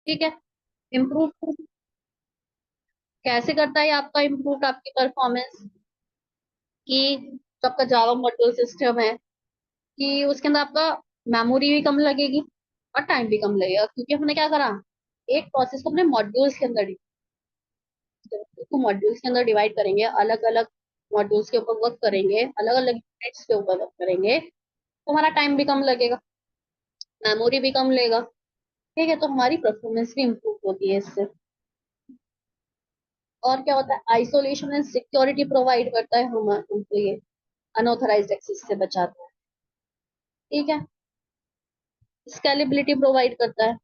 ठीक है। इम्प्रूव कैसे करता है ये आपका इम्प्रूव आपकी परफॉर्मेंस, कि जो आपका जावा मॉड्यूल सिस्टम है, कि उसके अंदर आपका मेमोरी भी कम लगेगी और टाइम भी कम लगेगा, क्योंकि हमने क्या करा, एक प्रोसेस को अपने मॉड्यूल्स के अंदर, उसको मॉड्यूल्स के अंदर डिवाइड करेंगे, अलग अलग मॉड्यूल्स के ऊपर वर्क करेंगे, अलग अलग यूनिट्स के ऊपर वर्क करेंगे, तो हमारा टाइम भी कम लगेगा, मेमोरी भी कम लेगा। ठीक है, तो हमारी परफॉर्मेंस भी इंप्रूव होती है इससे। और क्या होता है, आइसोलेशन एंड सिक्योरिटी प्रोवाइड करता है हम हमको ये, अनऑथराइज्ड एक्सेस से बचाता है। ठीक है। स्केलेबिलिटी प्रोवाइड करता है,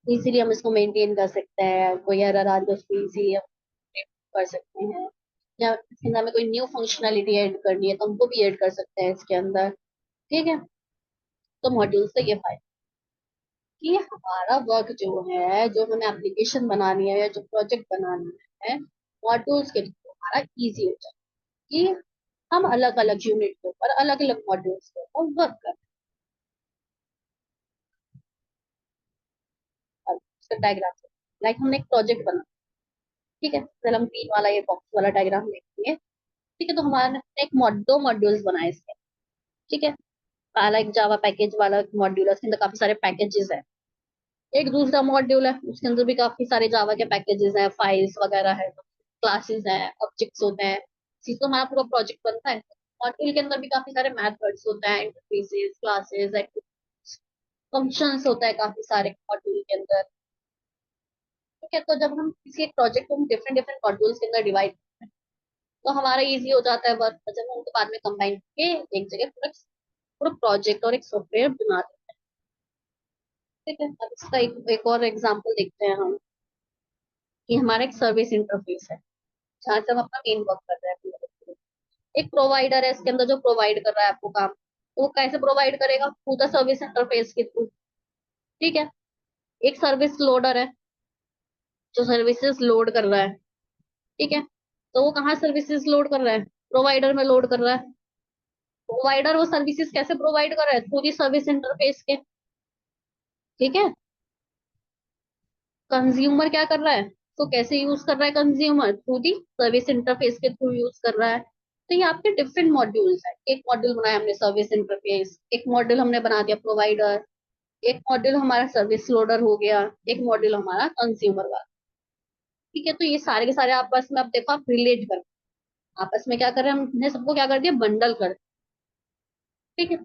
इजीली हम इसको मेंटेन कर सकते हैं, कोई एरर आ तो उसको इजीली हम कर सकते हैं, या इसके अंदर हमें कोई न्यू फंक्शनैलिटी ऐड करनी है तो हमको भी ऐड कर सकते हैं इसके अंदर। ठीक है। तो मॉड्यूल से ये फायदा कि हमारा वर्क जो है, जो हमें एप्लीकेशन बनानी है या जो प्रोजेक्ट बनाना है, मॉड्यूल्स के थ्रू हमारा इजी हो जाए, कि हम अलग अलग यूनिट के ऊपर, अलग अलग मॉड्यूल्स के ऊपर वर्क कर, और उसका डायग्राम, लाइक हमने एक प्रोजेक्ट बना। ठीक है, फिर हम तीन वाला ये बॉक्स वाला डायग्राम देखेंगे। ठीक है, तो हमारे ने एक दो मॉड्यूल्स बनाए इसके। ठीक है, पहला एक जावा पैकेज वाला मॉड्यूल है, उसके अंदर काफी सारे पैकेजेस है। एक दूसरा मॉड्यूल है, उसके अंदर भी काफी सारे जावा के पैकेजेस हैं, फाइल्स वगैरह है, क्लासेस हैं, ऑब्जेक्ट्स होते हैं, इसी तो हमारा पूरा प्रोजेक्ट बनता है। मॉड्यूल के अंदर भी काफी सारे मेथड्स होते हैं, इंटरफेसेस, क्लासेस, फंक्शंस होता है काफी सारे मॉड्यूल के अंदर। ठीक है, तो जब हम किसी एक प्रोजेक्ट को हम डिफरेंट डिफरेंट मॉड्यूल्स के अंदर डिवाइड, तो हमारा इजी हो जाता है वर्क, जब हम उनको बाद में कंबाइन करके एक जगह पूरा पूरा प्रोजेक्ट और एक सॉफ्टवेयर बना देते हैं। ठीक है, अब इसका एक और एग्जांपल देखते हैं हम, कि हमारा एक सर्विस इंटरफेस है जहाँ से हम अपना मेन वर्क कर रहे हैं। एक प्रोवाइडर है, इसके अंदर जो प्रोवाइड कर रहा है आपको काम, तो वो कैसे प्रोवाइड करेगा, थ्रू द सर्विस इंटरफेस के थ्रू। ठीक है। एक सर्विस लोडर है, जो सर्विसेज लोड कर रहा है। ठीक है, तो वो कहाँ सर्विसेज लोड कर रहा है, प्रोवाइडर में लोड कर रहा है। प्रोवाइडर वो सर्विसेज कैसे प्रोवाइड कर रहा है, थ्रू दी सर्विस इंटरफेस के। ठीक है। कंज्यूमर क्या कर रहा है, तो कैसे यूज कर रहा है, consumer through the service interface के थ्रू यूज कर रहा है। तो ये आपके डिफरेंट मॉड्यूल्स है, एक मॉड्यूल बनाया हमने सर्विस इंटरफेस, एक मॉड्यूल हमने बना दिया प्रोवाइडर, एक मॉड्यूल हमारा सर्विस लोडर हो गया, एक मॉड्यूल हमारा कंज्यूमर वाला। ठीक है, तो ये सारे के सारे आपस में, अब देखो आप रिलेट कर, आपस में क्या कर रहे हैं, हमने सबको क्या कर दिया, बंडल कर। ठीक है।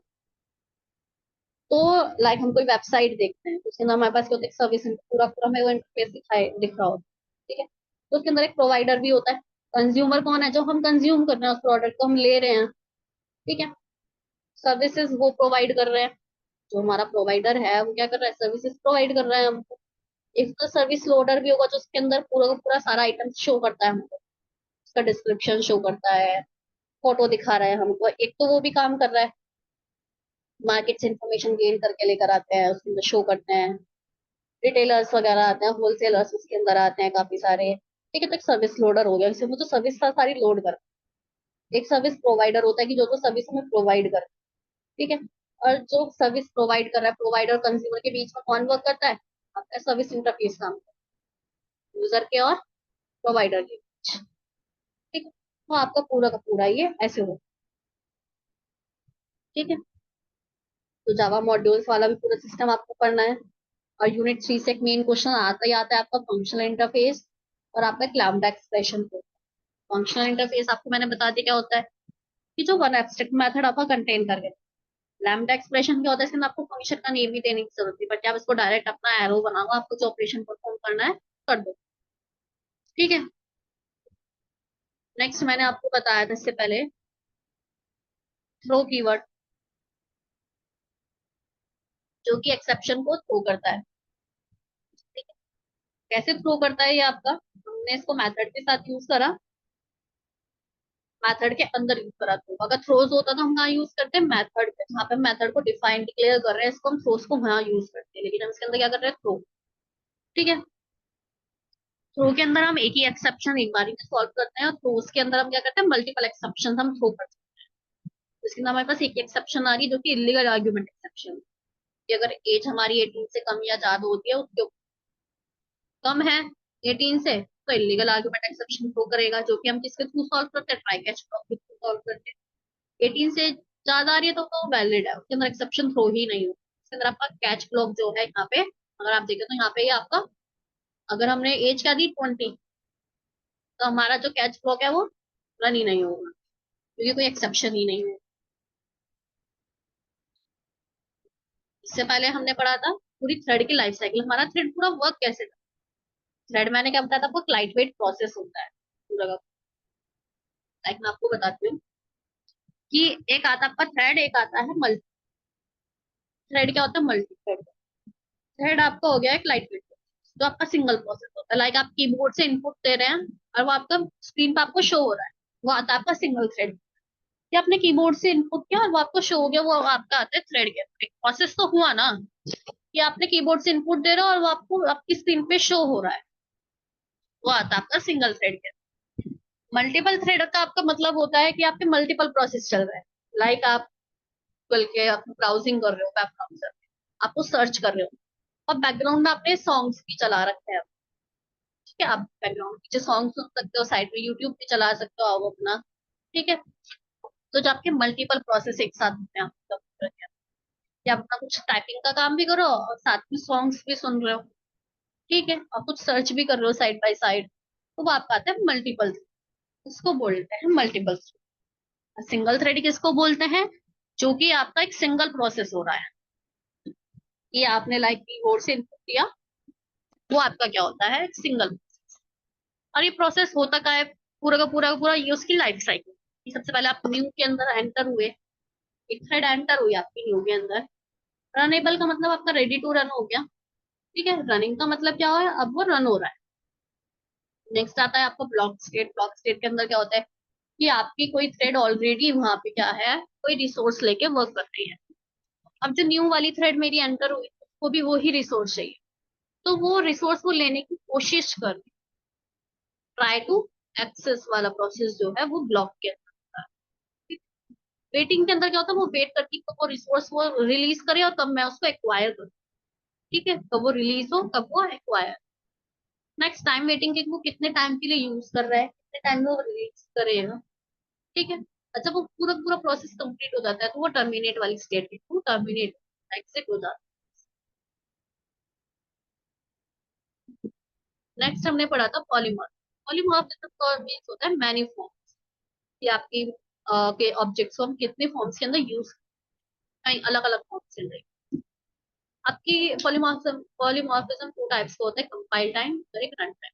तो लाइक हम कोई वेबसाइट देखते हैं, उसके अंदर हमारे पास क्या होता है, सर्विस पूरा पूरा हमें वो इंटरफेस दिखाए दिख रहा होता है। ठीक है, तो उसके अंदर एक प्रोवाइडर भी होता है। कंज्यूमर कौन है, जो हम कंज्यूम कर रहे हैं, उस प्रोडक्ट को हम ले रहे हैं। ठीक है। सर्विसेज वो प्रोवाइड कर रहे हैं, जो हमारा प्रोवाइडर है वो क्या कर रहा है, सर्विसेज प्रोवाइड कर रहा है हमको। एक तो सर्विस लोडर भी होगा, जो उसके अंदर पूरा का पूरा सारा आइटम शो करता है हमको, उसका डिस्क्रिप्शन शो करता है, फोटो दिखा रहा है हमको। एक तो वो भी काम कर रहा है, मार्केट से इंफॉर्मेशन गेन करके लेकर आते हैं, उसके अंदर शो करते हैं। रिटेलर्स वगैरह आते हैं, होलसेलर्स उसके अंदर आते हैं काफी सारे। ठीक है, तो एक सर्विस लोडर हो गया, इसमें तो सर्विस सारी लोड कर। एक सर्विस प्रोवाइडर होता है, कि जो तो सर्विस हमें प्रोवाइड कर। ठीक है। और जो सर्विस प्रोवाइड कर रहा है, प्रोवाइडर और कंज्यूमर के बीच में कौन वर्क करता है, आपका सर्विस इंटरफेस काम करता है, यूजर के और प्रोवाइडर के बीच। ठीक है, तो आपका पूरा का पूरा ये ऐसे हो। ठीक है, तो जावा मॉड्यूल्स वाला भी पूरा सिस्टम आपको पढ़ना है। और यूनिट 3 से एक मेन क्वेश्चन आता ही आता है आपका, फंक्शनल इंटरफेस और आपका एक लैम्बडा एक्सप्रेशन। फंक्शनल इंटरफेस आपको मैंने बता दिया क्या होता है, कि जो वन एब्स्ट्रैक्ट मेथड आपका कंटेन करके। लैम्बडा एक्सप्रेशन क्या होता है, इसमें आपको फंक्शन का नेम भी देने की जरूरत नहीं पड़ती, आप इसको डायरेक्ट अपना एरो बनाओ, आपको जो ऑपरेशन परफॉर्म करना है कर दो। ठीक है। नेक्स्ट मैंने आपको बताया था इससे पहले, थ्रो कीवर्ड, जो कि एक्सेप्शन को थ्रो करता है। ठीक है, कैसे थ्रो करता है ये आपका, हमने इसको मेथड के साथ यूज करा, मेथड के अंदर यूज करा। तो अगर थ्रोज होता तो हम कहाँ यूज करते हैं, मेथड पे, जहाँ पे मेथड को डिफाइन डिक्लेयर कर रहे हैं, इसको हम थ्रोज को वहां यूज करते हैं, लेकिन हम इसके अंदर क्या कर रहे हैं, थ्रो। ठीक है, थ्रो के अंदर हम एक ही एक्सेप्शन एक बारी में सॉल्व करते हैं, और थ्रोज के अंदर हम क्या करते हैं, मल्टीपल एक्सेप्शन हम थ्रो करते हैं। इसके अंदर हमारे पास एक एक्सेप्शन आ रही है, जो कि इलीगल आर्ग्यूमेंट एक्सेप्शन, कि अगर एज हमारी 18 से कम या ज्यादा होती है, उसके कम है 18 से, तो इलीगल आर्गुमेंट एक्सेप्शन थ्रो करेगा, जो कि हम किसके थ्रू सॉल्व करते हैं, ट्राई कैच ब्लॉक के थ्रू सॉल्व करते हैं। 18 से ज्यादा आ रही है तो वो वैलिड है, उसके अंदर एक्सेप्शन थ्रो ही नहीं हो, उसके अंदर आपका कैच ब्लॉक जो है यहाँ पे, अगर आप देखें तो यहाँ पे ये आपका, अगर हमने एज क्या दी 20, तो हमारा जो कैच ब्लॉक है वो रन ही नहीं होगा, क्योंकि कोई एक्सेप्शन ही नहीं है। इससे पहले हमने पढ़ा था पूरी थ्रेड की लाइफ साइकिल, हमारा थ्रेड पूरा वर्क कैसे था। थ्रेड मैंने क्या बताया था आपको, लाइट वेट प्रोसेस होता है पूरा का। लाइक मैं आपको बताती हूँ कि एक आता है आपका थ्रेड, एक आता है मल्टी थ्रेड। क्या होता है मल्टी थ्रेड? थ्रेड आपका हो गया एक लाइट वेट, जो आपका सिंगल प्रोसेस होता है। लाइक आप कीबोर्ड से इनपुट दे रहे हैं और वो आपका स्क्रीन पे आपको शो हो रहा है, वो आता है आपका सिंगल थ्रेड। या आपने कीबोर्ड से इनपुट किया और वो आपको शो हो गया, वो आपका आता है थ्रेड के। एक प्रोसेस तो हुआ ना, कि आपने कीबोर्ड से इनपुट दे रहे हो और वो आपको आपकी स्क्रीन पे शो हो रहा है, वो आता है आपका सिंगल थ्रेड के। मल्टीपल थ्रेड का आपका मतलब होता है कि आपके मल्टीपल प्रोसेस चल रहे हैं। लाइक आप बल्कि आप ब्राउजिंग कर रहे हो, वेब ब्राउजर, आपको सर्च कर रहे हो और बैकग्राउंड में आपने सॉन्ग्स भी चला रखे हैं, ठीक है, आप बैकग्राउंड पीछे सॉन्ग सुन सकते हो, साइड में यूट्यूब भी चला सकते हो आप अपना, ठीक है। तो जो आपके मल्टीपल प्रोसेस एक साथ होते हैं आपके कंप्यूटर के, कि आप अपना कुछ टाइपिंग का काम भी करो और साथ में सॉन्ग्स भी सुन रहे हो, ठीक है, और कुछ सर्च भी कर रहे हो साइड बाय साइड, तो वो आपका आता है मल्टीपल। इसको बोलते हैं मल्टीपल। सिंगल थ्रेड किसको बोलते हैं, जो कि आपका एक सिंगल प्रोसेस हो रहा है, कि आपने लाइक कीबोर्ड से इनपुट दिया, वो आपका क्या होता है, सिंगल। और ये प्रोसेस होता क्या है, पूरा का पूरा ये उसकी लाइफ साइकिल, कि सबसे पहले आप न्यू के अंदर एंटर हुए, एक थ्रेड एंटर हुई आपकी न्यू के अंदर। रनेबल का मतलब आपका रेडी टू रन हो गया, ठीक है। रनिंग का मतलब क्या है, अब वो रन हो रहा है। नेक्स्ट आता है आपका ब्लॉक स्टेट। ब्लॉक स्टेट के अंदर क्या होता है, कि आपकी कोई थ्रेड ऑलरेडी वहां पे क्या है, कोई रिसोर्स लेके वर्क कर रही है। अब जो न्यू वाली थ्रेड मेरी एंटर हुई, उसको भी वो ही रिसोर्स चाहिए, तो वो रिसोर्स को लेने की कोशिश कर, ट्राई टू एक्सेस वाला प्रोसेस जो है वो ब्लॉक के अंदर। वेटिंग के अंदर क्या होता है, वो वेट करती है कब वो रिसोर्स वो रिलीज करे और कब मैं उसको एक्वायर करूँ, ठीक है, कब वो रिलीज हो कब वो एक्वायर। नेक्स्ट टाइम वेटिंग के वो कितने टाइम के लिए यूज कर रहा है, कितने टाइम में वो रिलीज करेगा, ठीक है। अच्छा वो पूरा पूरा प्रोसेस कंप्लीट हो जाता है, तो वो टर्मिनेट वाली स्टेट के थ्रू टर्मिनेट एग्जिट हो जाता है। नेक्स्ट हमने पढ़ा था पॉलीमॉर्फ। पॉलीमॉर्फ मीन्स होता है मैनी फॉर्म्स, कि आपकी के ऑब्जेक्ट्स को हम कितने फॉर्म्स के अंदर यूज, कई अलग अलग फॉर्म्स के अंदर। आपकी पॉलीमॉर्फिज्म पॉलीमॉर्फिज्म टू टाइप्स का होता है, कंपाइल टाइम और एक रन टाइम।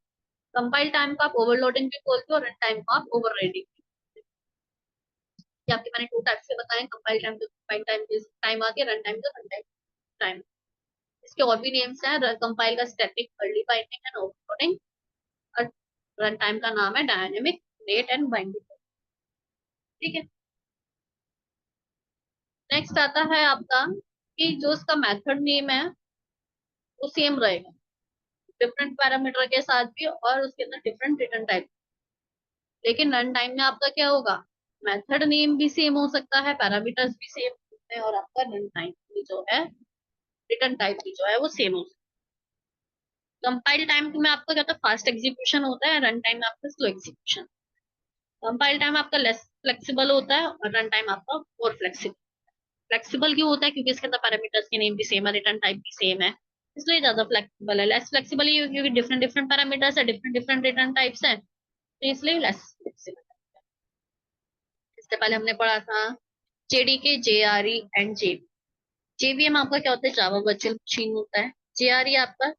कंपाइल टाइम को आप ओवरलोडिंग भी बोलते हो, रन टाइम को आप ओवरराइडिंग। ये आपके मैंने टू टाइप्स के बताए, कंपाइल टाइम तो कंपाइल टाइम टाइम आती है, रन टाइम तो रन टाइम टाइम। इसके और भी नेम्स हैं, कंपाइल का static, early binding and overloading, और रन टाइम का नाम है डायनेमिक रेट एंड बाइंडिंग, ठीक है। नेक्स्ट आता है आपका, कि जो इसका मेथड नेम है वो सेम रहेगा, डिफरेंट पैरामीटर के साथ भी, और उसके अंदर डिफरेंट रिटर्न टाइप। लेकिन रन टाइम में आपका क्या होगा, मेथड नेम भी सेम हो सकता है, पैरामीटर्स भी सेम होते हैं, और आपका रन टाइम भी जो है, रिटर्न टाइप भी जो है वो सेम हो सकता है। कंपाइल टाइम में आपका क्या होता है, फास्ट एग्जीक्यूशन होता है, रन टाइम में आपका स्लो एग्जीक्यूशन। कंपाइल टाइम आपका लेस फ्लेक्सिबल होता है और रन टाइम आपका और फ्लेक्सिबल। फ्लेक्सिबल क्यों होता है, क्योंकि इसके अंदर पैरामीटर्स के नेम भी सेम है, रिटर्न टाइप भी सेम है, इसलिए ज्यादा फ्लेक्सिबल है। लेस फ्लेक्सिबल ये क्योंकि डिफरेंट डिफरेंट पैरामीटर्स है, डिफरेंट डिफरेंट रिटर्न टाइप्स है, तो इसलिए लेस फ्लेक्सिबल। इससे पहले हमने पढ़ा था जेडीके, जेआरई एंड जेवी। जेवीएम आपका क्या होता है, जावा वर्चुअल मशीन होता है। जेआरई आपका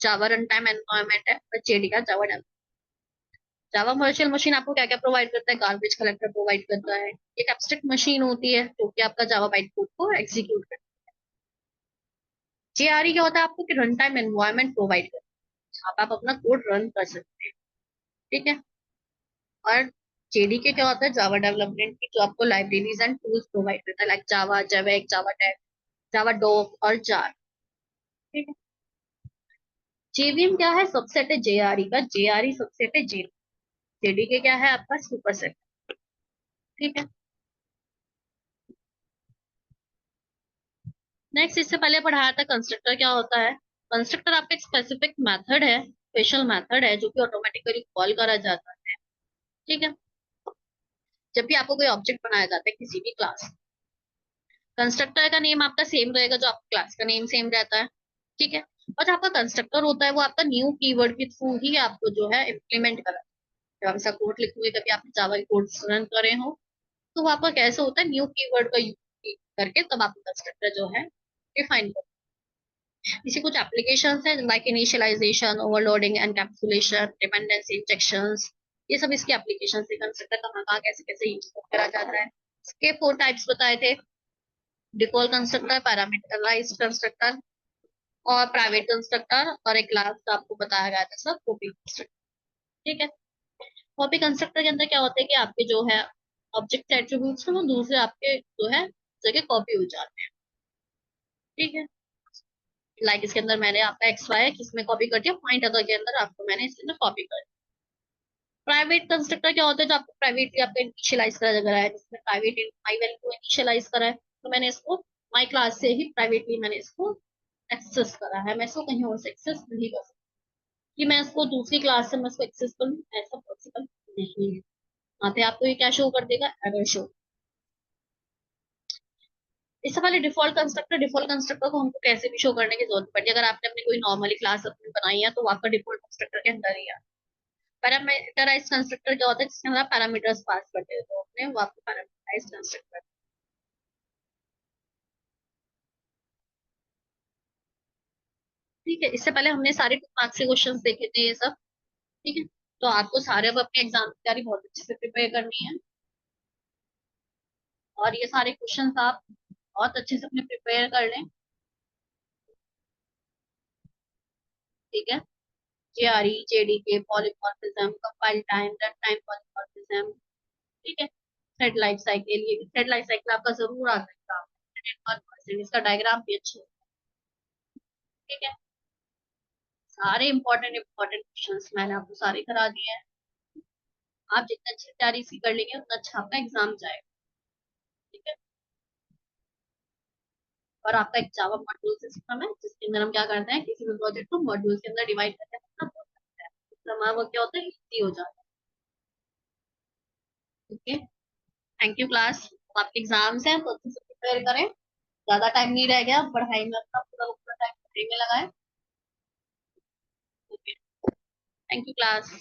जावा रन टाइम एनवायरनमेंट है, और जेडी का Java development. Java virtual machine आपको क्या क्या प्रोवाइड करता है, गार्बेज कलेक्टर प्रोवाइड करता है, एक एब्स्ट्रैक्ट मशीन होती है जो कि आपका जावा बाइट कोड को एग्जीक्यूट करता है। जेआरई क्या होता है, आपको रन टाइम एनवायरनमेंट प्रोवाइड करता है जहाँ पे आप अपना कोड रन कर सकते हैं, ठीक है। और जेडीके क्या होता है, जावा डेवलपमेंट की, जो आपको लाइब्रेरीज एंड टूल्स प्रोवाइड करता है, लाइक जावा, जावेक, जावा टैग, जावा डॉक और जार, ठीक है। जेवीएम क्या है, सबसेट है जेआरई का, जेआरई सबसेट है जे। जेडीके क्या है आपका, सुपरसेट, ठीक है। नेक्स्ट इससे पहले पढ़ाया था कंस्ट्रक्टर क्या होता है। कंस्ट्रक्टर आपका एक स्पेसिफिक मेथड है स्पेशल मेथड है जो कि ऑटोमेटिकली कॉल करा जाता है। ठीक है। जब भी आपको कोई ऑब्जेक्ट बनाया जाता है किसी भी क्लास, कंस्ट्रक्टर का नेम आपका सेम रहेगा जो आपका क्लास का नेम सेम रहता है। ठीक है। और जो आपका कंस्ट्रक्टर होता है वो आपका न्यू कीवर्ड के थ्रू ही आपको जो है इम्प्लीमेंट करा। जब आप ऐसा कोड लिखोगे, कभी आपने जावा की कोड रन करे हो, तो वो आपका कैसे होता है, न्यू कीवर्ड का यूज करके तब आपका कंस्ट्रक्टर जो है डिफाइन कर। इसी कुछ एप्लीकेशंस हैं like initialisation, overloading, encapsulation, dependency injections. ये सब इसके एप्लीकेशन है। कंस्ट्रक्टर कहाँ कहाँ कैसे कैसे यूज करा जाता है। इसके 4 टाइप्स बताए थे। डिफॉल्ट कंस्ट्रक्टर, पैरामीटराइज्ड कंस्ट्रक्टर, और प्राइवेट कंस्ट्रक्टर, और एक लास्ट आपको बताया गया था सब कॉपी कंस्ट्रक्टर। ठीक है। कॉपी कंस्ट्रक्टर के अंदर क्या होता है कि आपके जो है ऑब्जेक्ट एट्रीब्यूट्स हैं वो दूसरे आपके जो है जगह कॉपी हो जाते हैं। ठीक है। लाइक इसके अंदर मैंने आपका एक्स वाई किसमें कॉपी कर दिया, पॉइंट अदर के अंदर आपको मैंने इसके अंदर कॉपी कर दिया। प्राइवेट कंस्ट्रक्टर क्या होता है, जो आपको प्राइवेटली आपका इनिशियलाइज करा जा रहा है, जिसमें प्राइवेट माई वैल्यू को इनिशियलाइज करा है, तो मैंने इसको माई क्लास से ही प्राइवेटली मैंने इसको एक्सेस करा है। मैं इसको कहीं और से एक्सेस नहीं कर सकती कि मैं इसको दूसरी क्लास से मैं इसको एक्सेस करूँ, ऐसा पॉसिबल नहीं है। वहाँ पे आपको ये क्या शो कर देगा, एरर शो। इससे पहले डिफॉल्ट कंस्ट्रक्टर को हमको कैसे भी शो करने की जरूरत पड़ती है। अगर आपने अपनी कोई नॉर्मली क्लास अपनी बनाई है तो वो आपका डिफॉल्ट कंस्ट्रक्टर के अंदर ही है। पैरामीटराइज कंस्ट्रक्टर क्या होता है, जिसके अंदर पैरामीटर्स पास करते हैं, तो अपने वो आपको पैरामीटराइज कंस्ट्रक्टर। ठीक है। इससे पहले हमने सारे 2 मार्क्स के क्वेश्चंस देखे थे ये सब। ठीक है। तो आपको सारे अब अपने एग्जाम की तैयारी बहुत अच्छे से प्रिपेयर करनी है, और ये सारे क्वेश्चंस आप बहुत अच्छे से अपने प्रिपेयर कर लें। ठीक है। JRE, JDK, polymorphism, compile time, run time polymorphism. ठीक है। थ्रेड लाइफ साइकिल, ये थ्रेड लाइफ साइकिल आपका जरूर आता है एग्जाम में 100%। इसका डायग्राम भी अच्छा है। ठीक है। सारे इंपॉर्टेंट इंपॉर्टेंट क्वेश्चंस मैंने आपको सारे करा दिए हैं। आप जितना अच्छी तैयारी इसकी कर लेंगे उतना अच्छा आपका एग्जाम जाएगा। ठीक है। और आपका एक जावा मॉड्यूल सिस्टम है जिसके अंदर हम क्या करते हैं, किसी भी प्रोजेक्ट को मॉड्यूल के अंदर डिवाइड करके अपना हो सकता है, तो हमारा वो क्या होता है, इजी हो जाता है। ओके। Thank you class. आपके एग्जाम्स हैं तो अच्छे से प्रिपेयर करें। ज्यादा टाइम नहीं रह गया, पढ़ाई में अपना पूरा पूरा टाइम पढ़ाई में लगाएं। ओके। Thank you class.